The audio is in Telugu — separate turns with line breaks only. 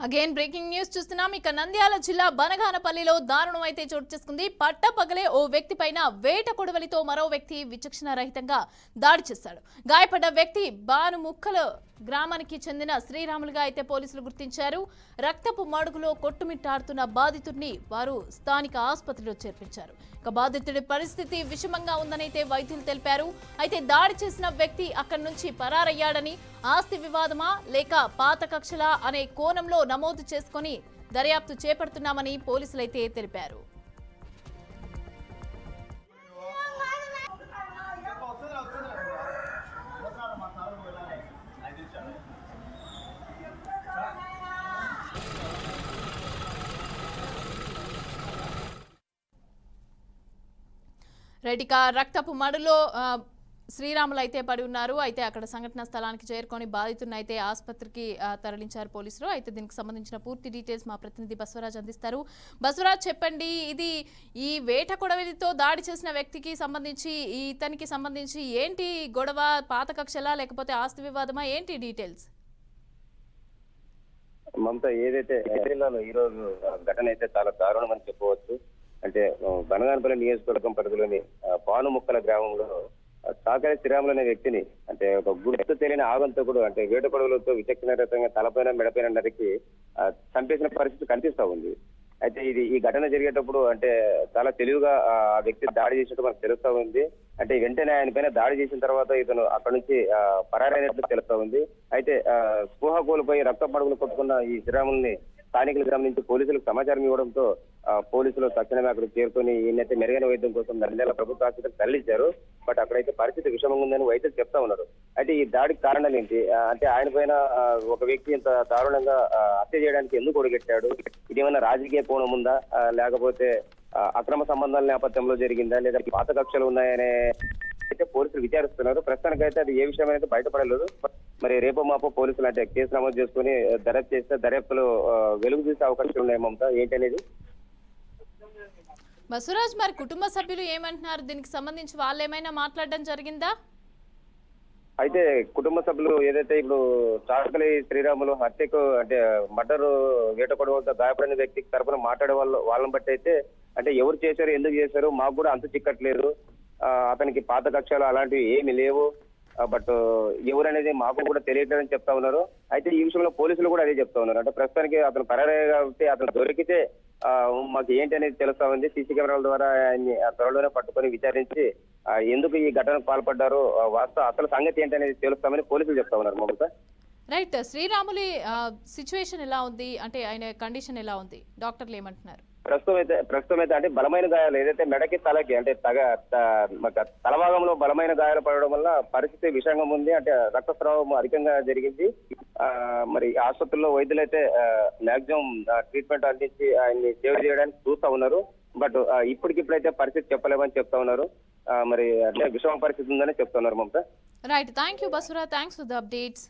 అగైన్ బ్రేకింగ్ న్యూస్ చూస్తున్నాం. ఇక నంద్యాల జిల్లా బనగానపల్లిలో దారుణం అయితే చోటు చేసుకుంది. పట్టపగలే ఓ వ్యక్తి పైన వేట కొడవలితో మరో వ్యక్తి విచక్షణ రహితంగా దాడి చేశాడు. గాయపడ్డ వ్యక్తి బానుముక్కల గ్రామానికి చెందిన శ్రీరాములుగా అయితే పోలీసులు గుర్తించారు. రక్తపు మడుగులో కొట్టుమిట్టాడుతున్న బాధితుడిని వారు స్థానిక ఆసుపత్రిలో చేర్పించారు. ఇక బాధితుడి పరిస్థితి విషమంగా ఉందనైతే వైద్యులు తెలిపారు. అయితే దాడి చేసిన వ్యక్తి అక్కడి నుంచి పరారయ్యాడని, ఆస్తి వివాదమా లేక పాత కక్షలా అనే కోణంలో నమోదు చేసుకుని దర్యాప్తు చేపడుతున్నామని పోలీసులైతే తెలిపారు. రెడ్డిక రక్తపు మడులో శ్రీరాములు అయితే పడి ఉన్నారు. అయితే అక్కడ సంఘటన స్థలానికి చేరుకొని బాధితులను అయితే ఆసుపత్రికి తరలించారు పోలీసులు. అయితే దీనికి సంబంధించిన పూర్తి డీటెయిల్స్ మా ప్రతినిధి బసవరాజ్ అందిస్తారు. బసవరాజ్, చెప్పండి, ఇది ఈ వేట కొడవలితో దాడి చేసిన వ్యక్తికి సంబంధించి ఇతనికి సంబంధించి ఏంటి గొడవ? పాత కక్షలా లేకపోతే ఆస్తి వివాదమా? ఏంటి డీటెయిల్స్?
మమత, ఏదైతే జిల్లాలో ఈ రోజు ఘటన అయితే చాలా దారుణం అని చెప్పవచ్చు. అంటే బనగానపల్లి నియోజకవర్గం పరిధిలోని పానుముక్కల గ్రామంలో సాకరి శ్రీరాములు అనే వ్యక్తిని, అంటే ఒక గుర్తు తెలియని ఆగంతకుడు, అంటే వేట కొడవలతో విచక్షణరహితంగా తలపైన మెడపైన నరికి చంపేసిన పరిస్థితి కనిపిస్తా ఉంది. అయితే ఈ ఘటన జరిగేటప్పుడు అంటే చాలా తెలివిగా ఆ వ్యక్తి దాడి చేసినట్టు మనకు తెలుస్తా ఉంది. అంటే వెంటనే ఆయన పైన దాడి చేసిన తర్వాత ఇతను అక్కడ నుంచి పరారైనట్లు తెలుస్తా ఉంది. అయితే స్పృహ కోల్పోయి రక్త పడుగులు కొట్టుకున్న ఈ శ్రీరాముల్ని స్థానికులు గమనించి పోలీసులకు సమాచారం ఇవ్వడంతో పోలీసులు తక్షణమే అక్కడ చేరుకొని ఈయనైతే మెరుగైన వైద్యం కోసం నంద్యాల ప్రభుత్వ ఆసుపత్రికి తరలించారు. బట్ అక్కడైతే పరిస్థితి విషమంగా ఉందని వైద్యులు చెప్తా ఉన్నారు. అయితే ఈ దాడికి కారణాలు ఏంటి? అంటే ఆయన పైన ఒక వ్యక్తి ఇంత దారుణంగా హత్య చేయడానికి ఎందుకు ఒడిగట్టాడు? ఇదేమన్నా రాజకీయ కోణం ఉందా, లేకపోతే అక్రమ సంబంధాల నేపథ్యంలో జరిగిందా, లేదా పాత కక్షలు ఉన్నాయనే అయితే పోలీసులు విచారిస్తున్నారు. ప్రస్తుతానికైతే అది ఏ విషయం అయితే బయటపడలేదు. మరి రేపు మాపో పోలీసులు అంటే కేసు నమోదు చేసుకుని దర్యాప్తు చేస్తే దర్యాప్తులో వెలుగు చూసే అవకాశాలు ఉన్నాయి. మమత, ఏంటనేది?
బసవరాజ్, మరి కుటుంబ సభ్యులు ఏమంటున్నారు? దీనికి సంబంధించి వాళ్ళు ఏమైనా మాట్లాడడం జరిగిందా?
అయితే కుటుంబ సభ్యులు ఏదైతే ఇప్పుడు చాకలి శ్రీరాములు హత్యకు అంటే మర్డర్ వేట కొడవలతో గాయపడిన వ్యక్తికి తరపున మాట్లాడే వాళ్ళని బట్టి అయితే అంటే ఎవరు చేశారు, ఎందుకు చేశారు, మాకు కూడా అంత చిక్కట్లేదు. అతనికి పాత కక్షలు అలాంటివి ఏమి లేవు. బట్ ఎవరనేది మాకు కూడా తెలియట్లేదని చెప్తా ఉన్నారు. అయితే ఈ విషయంలో పోలీసులు కూడా అదే చెప్తా ఉన్నారు. అంటే ప్రస్తుతానికి అతను పరారయ్య కాబట్టి అతను దొరికితే మాకు ఏంటి అనేది తెలుస్తా ఉంది. సీసీ కెమెరాల ద్వారా ఆయన్ని త్వరలోనే పట్టుకొని విచారించి ఎందుకు ఈ ఘటనకు పాల్పడ్డారు, వాస్తవ అసలు సంగతి ఏంటి అనేది తెలుస్తామని పోలీసులు చెప్తా ఉన్నారు. మమత,
రైట్. శ్రీరాములి సిచ్యువేషన్ ఎలా ఉంది? అంటే ఆయన కండిషన్ ఎలా ఉంది? డాక్టర్లు ఏమంటున్నారు?
ప్రస్తుతం అయితే అంటే బలమైన గాయాలు, ఏదైతే మెడకి తలకి అంటే తలభాగంలో బలమైన గాయాలు పడడం వల్ల పరిస్థితి విషంగా ఉంది. అంటే రక్తస్రావం అధికంగా జరిగింది. మరి ఆసుపత్రిలో వైద్యులు అయితే మాక్సిమం ట్రీట్మెంట్ అందించి ఆయన్ని సేవ్ చేయడానికి చూస్తా ఉన్నారు. బట్ ఇప్పటికిప్పుడైతే పరిస్థితి చెప్పలేమని చెప్తా ఉన్నారు. మరి అంటే విషమ పరిస్థితి ఉందని చెప్తున్నారు. మమత,
రైట్. థ్యాంక్ యూ బసురా, థ్యాంక్స్ ఫర్ ద అప్డేట్స్.